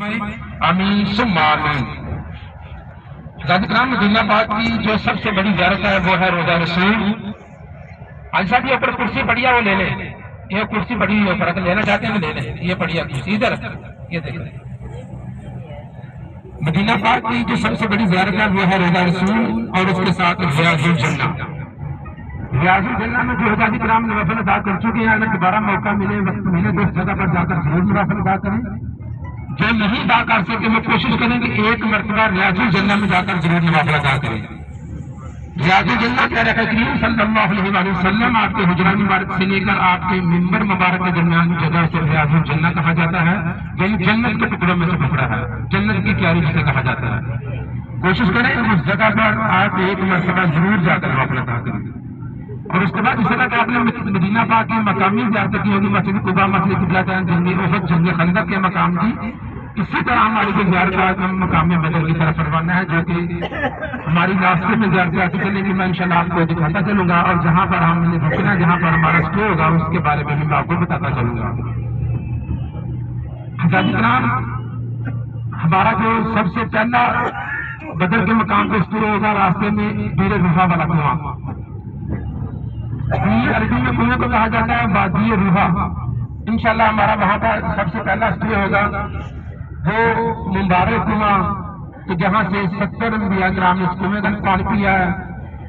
آمین ثم آمین۔ حضرات کرام، مدینہ پاک کی جو سب سے بڑی زیارت ہے وہ ہے روضہ رسول۔ آج صاحب یہ اوپر کرسی پڑی ہے وہ لے لیں، یہ کرسی پڑی ہے اوپر، اگر لینا چاہتے ہیں تو لے لیں، یہ پڑی ہے کرسی ادھر، یہ دیکھ لیں۔ مدینہ پاک کی جو سب سے بڑی زیارت ہے وہ ہے روضہ رسول اور اس کے ساتھ ریاض الجنہ۔ ریاض الجنہ میں جو حضرات کرام نوافل ادا کر چکے ہیں، اگر دوبارہ موقع ملے، وقت ملے تو اس جگہ پر جا کر ضرور نوافل ادا کریں۔ جو نہیں ادا کر سکتے وہ کوشش کریں کہ ایک مرتبہ ریاض الجنہ میں جا کر ضرور نوافل ادا کریں۔ ریاض الجنہ پیارے کریم صلی اللہ علیہ وسلم آپ کے حجرہ مبارک سے لے کر آپ کے منبر مبارک کے درمیان جگہ سے ریاض الجنہ کہا جاتا ہے، یعنی جنت کے ٹکڑوں میں سے ٹکڑا ہے، جنت کی کیاری جسے کہا جاتا ہے۔ کوشش کریں اس جگہ پر آپ ایک مرتبہ ضرور جا کر نوافل ادا کریں۔ اور اس کے بعد اس طرح کہ آپ نے مدینہ پاک کی مقامی زیارت کی ہوگی، مسجد قباء، مسجد قبلتین، جنگ احد، جنگ خندق کے مقام کی، اسی طرح ہماری جو زیارت مقام بدر کی طرف روانہ ہے، جو کہ ہماری راستے میں زیارت آتی چلے گی۔ میں انشاءاللہ آپ کو دکھاتا چلوں گا، اور جہاں پر ہم نے رکنا، جہاں پر ہمارا اسٹے ہوگا، اس کے بارے میں بھی آپ کو بتاتا چلوں گا۔ حضرات کرام، ہمارا جو سب سے پہلا بدر کے مقام پہ اسٹے ہوگا، راستے میں بیر روحا والا کنواں، عربی میں کنویں کو کہا جاتا ہے وادی روحا۔ انشاءاللہ ہمارا وہاں پر سب سے پہلا اسٹے ہوگا، وہ مبارک کنواں کہ جہاں سے 70 انبیاء کرام نے اس کنویں کا پانی پیا ہے۔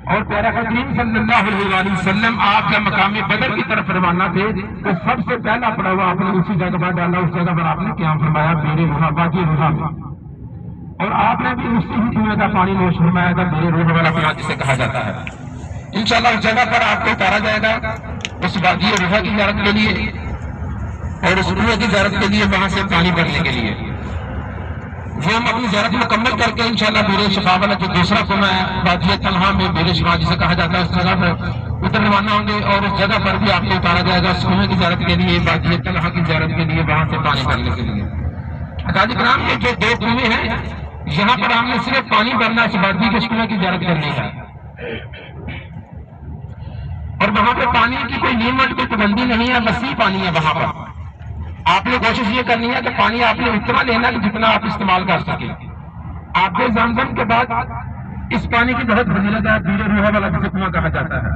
اور پیارا کریم صلی اللہ علیہ وسلم آپ جب مقام بدر کی طرف روانہ تھے تو سب سے پہلا پڑا ہوا آپ نے اسی جگہ پر ڈالا، اس جگہ پر آپ نے قیام فرمایا، بیر روحا، وادی روحا میں، اور آپ نے بھی اسی ہی کنویں کا پانی نوش فرمایا تھا، بیر روحا والا کنواں جسے کہا جاتا ہے۔ انشاءاللہ اس جگہ پر آپ کو اتارا جائے گا اس وادی روحا کی زیارت کے لیے اور اس کنویں کی زیارت کے لیے، وہاں سے پانی بھرنے کے لیے۔ وہ ہم اپنی زیارت مکمل کر کے انشاءاللہ بیر شفا والا جو دوسرا کنواں ہے وادی طلحہ میں، بیر شفا جسے کہا جاتا ہے، اس جگہ پر ادھر روانہ ہوں گے، اور اس جگہ پر بھی آپ کو اتارا جائے گا اس کنویں کی زیارت کے لیے، وادی طلحہ کی زیارت کے لیے، وہاں سے پانی بھرنے کے لیے۔ حضرات کرام، یہ جو دو کنویں ہیں یہاں پر ہم نے صرف پانی بھرنا، اس وادی کے کنویں کی زیارت کرنی ہے، اور وہاں پہ پانی کی کوئی لیمٹ، کوئی پابندی نہیں ہے، وسیع پانی ہے وہاں پر۔ آپ نے کوشش یہ کرنی ہے کہ پانی آپ نے اتنا لینا کہ جتنا آپ استعمال کر سکیں۔ آپ کے زمزم کے بعد اس پانی کی بہت فضیلت ہے، بیر روحا والا جسے کنواں کہا جاتا ہے۔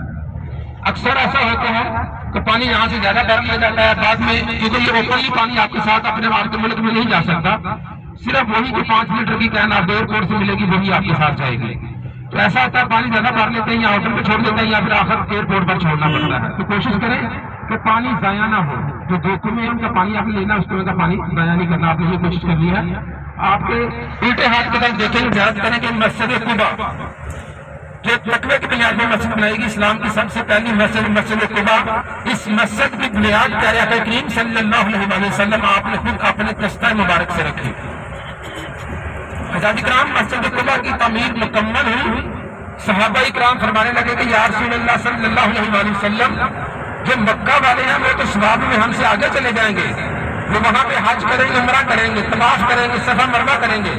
اکثر ایسا ہوتا ہے کہ پانی یہاں سے زیادہ بھر لیا جاتا ہے، بعد میں کیونکہ یہ اوپنلی پانی آپ کے ساتھ اپنے آپ کے ملک میں نہیں جا سکتا، صرف وہی کہ 5 لیٹر کی کین آپ ایئرپورٹ سے ملے گی وہی آپ کے ساتھ جائے گی۔ تو ایسا ہوتا ہے پانی زیادہ بھر لیتے ہیں یا ہوٹل پہ چھوڑ دیتے ہیں یا پھر آخر ایئرپورٹ پر چھوڑنا پڑتا ہے۔ تو کوشش کریں کہ پانی ضائع نہ ہو، جو دو کنویں ہیں ان کا پانی آپ نے لینا، اس کنویں کا پانی ضائع نہیں کرنا، آپ نے یہ کوشش کرنی ہے۔ آپ کے الٹے ہاتھ کی طرف دیکھیں، زیارت کریں کہ مسجد قباء جو تقوی کی بنیاد میں مسجد بنائی گئی، اسلام کی سب سے پہلی مسجد، مسجد قباء، اس مسجد کی بنیاد پیارے آقا کریم صلی اللہ علیہ وسلم آپ نے خود اپنے دستہ مبارک سے رکھی۔ حضرات کرام، مسجد قباء کی تعمیر مکمل ہوئی، صحابہ کرام فرمانے لگے کہ یا رسول اللہ صلی اللہ علیہ وسلم، جو مکہ والے ہیں وہ تو ثواب میں ہم سے آگے چلے جائیں گے، وہ وہاں پہ حج کریں گے، عمرہ کریں گے، طواف کریں گے، صفا مروہ کریں گے،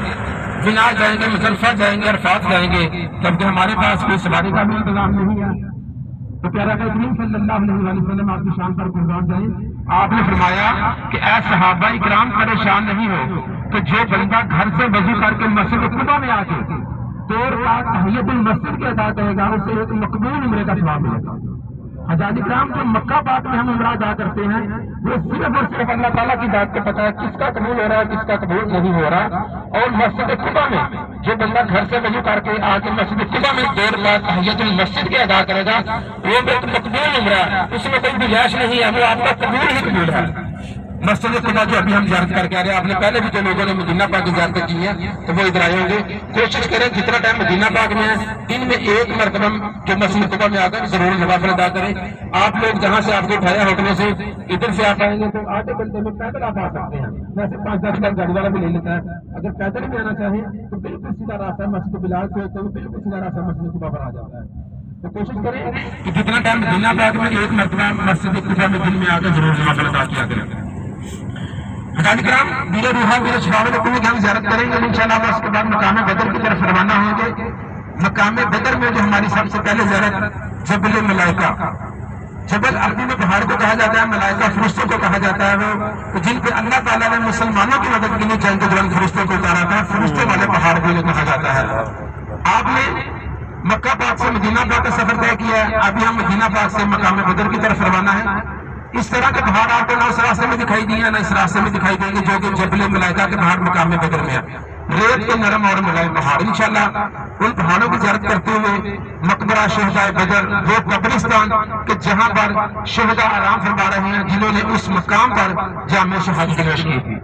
مینا جائیں گے، مزدلفہ جائیں گے، عرفات جائیں گے، جبکہ ہمارے پاس کوئی سواری کا بھی انتظام نہیں ہے۔ تو پیارا کریم صلی اللہ علیہ وسلم آپ کی شان پر قربان جائیں، آپ نے فرمایا کہ اے صحابہ کرام پریشان نہیں ہو، کہ جو بندہ گھر سے وضو کر کے مسجد قباء میں آ کے 2 رکعت تحیۃ المسجد کے ادا کرے گا، اسے ایک مقبول عمرے کا ثواب ملے گا۔ حضرات کرام، جو مکہ پاک میں ہم عمرہ ادا کرتے ہیں وہ صرف اور صرف اللہ تعالیٰ کی ذات کو پتہ ہے کس کا قبول ہو رہا ہے، کس کا قبول نہیں ہو رہا۔ اور مسجد قباء میں جو بندہ گھر سے وضو کر کے آ کے مسجد قباء میں 2 رکعت تحیۃ المسجد کے ادا کرے گا، وہ ایک مقبول عمرہ ہے، اس میں کوئی گنجائش نہیں ہے، وہ آپ کا قبول ہی قبول ہے۔ مسجد قباء جو ابھی ہم زیارت کر کے آ رہے ہیں، آپ نے پہلے بھی جو لوگوں نے مدینہ پاک کی زیارتیں کی ہیں تو وہ ادھر آئے ہوں گے۔ کوشش کریں جتنا ٹائم مدینہ پاک میں ہے ان میں ایک مرتبہ جو مسجد قباء میں آ کر ضرور نوافل ادا کریں۔ آپ لوگ جہاں سے آپ کو اٹھایا ہوٹلوں سے ادھر سے آپ آئیں گے تو آدھے گھنٹے میں پیدل آپ آ سکتے ہیں، ویسے 5-10 منٹ گاڑی والا بھی لے لیتا ہے۔ اگر پیدل بھی آنا چاہیں تو بالکل سیدھا راستہ مسجد بلال سے ہوتا ہے، بالکل سیدھا راستہ مسجد قباء پر آ جاتا ہے۔ تو کوشش کریں کہ جتنا ٹائم مدینہ پاک میں ایک مرتبہ مسجد قباء میں دن میں آ کر ضرور نوافل ادا کیا کریں۔ حضرات کرام، بیر روحا، بیر شفا والے کنویں کی ہم زیارت کریں گے انشاءاللہ، اس کے بعد مقام بدر کی طرف روانہ ہوں گے۔ مقام بدر میں جو ہماری سب سے پہلے زیارت جبل ملائکہ، جبل عربی میں پہاڑ کو کہا جاتا ہے، ملائکہ فرشتوں کو کہا جاتا ہے، وہ جن پہ اللہ تعالیٰ نے مسلمانوں کی مدد کے لیے چند بلند فرشتوں کو اتارا تھا، فرشتوں والے پہاڑ کو کہا جاتا ہے۔ آپ نے مکہ پاک سے مدینہ پاک کا سفر طے کیا ہے، ابھی ہم مدینہ پاک سے مقام بدر کی طرف روانہ ہے۔ اس طرح کے پہاڑ آپ کو نہ اس راستے میں دکھائی دیے نہ اس راستے میں دکھائی دیں گے جو کہ جبل ملائکہ کے پہاڑ مقام بدر میں ہے، ریت کے نرم اور ملائم پہاڑ۔ انشاءاللہ ان پہاڑوں کی زیارت کرتے ہوئے مقبرہ شہداء بدر، وہ قبرستان کہ جہاں پر شہداء آرام فرما رہے ہیں جنہوں نے اس مقام پر جامع شہادت نوش کی تھی،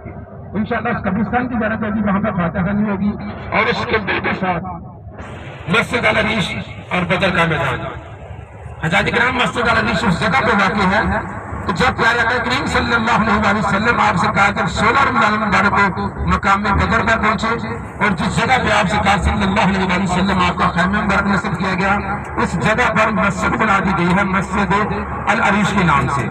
انشاءاللہ اس قبرستان کی زیارت ہوگی، وہاں پر فاتحہ نہیں ہوگی، اور اس کے بالکل ساتھ مسجد العریش اور بدر کا میدان۔ حجاج کرام مسجد العریش اس جگہ پہ واقع ہے کہ جب پیارے آقا کریم صلی اللہ علیہ وسلم آپ سے کہا جب 16 رمضان مبارک کو مقام بدر پر پہنچے اور جس جگہ پہ آپ سے کہا صلی اللہ علیہ وسلم آپ کا خیمہ مبارک نصب کیا گیا، اس جگہ پر مسجد بنا دی گئی ہے مسجد العریش کے نام سے۔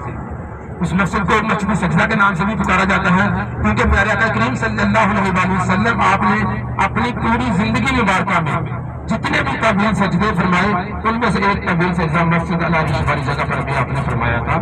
اس مسجد کو مسجد سجدہ کے نام سے بھی پکارا جاتا ہے کیونکہ پیارے آقا کریم صلی اللہ علیہ وسلم آپ نے اپنی پوری زندگی مبارکہ میں جتنے بھی طویل سجدے فرمائے ان میں سے ایک طویل سجدہ مسجد العریش والی جگہ پر بھی آپ نے فرمایا تھا۔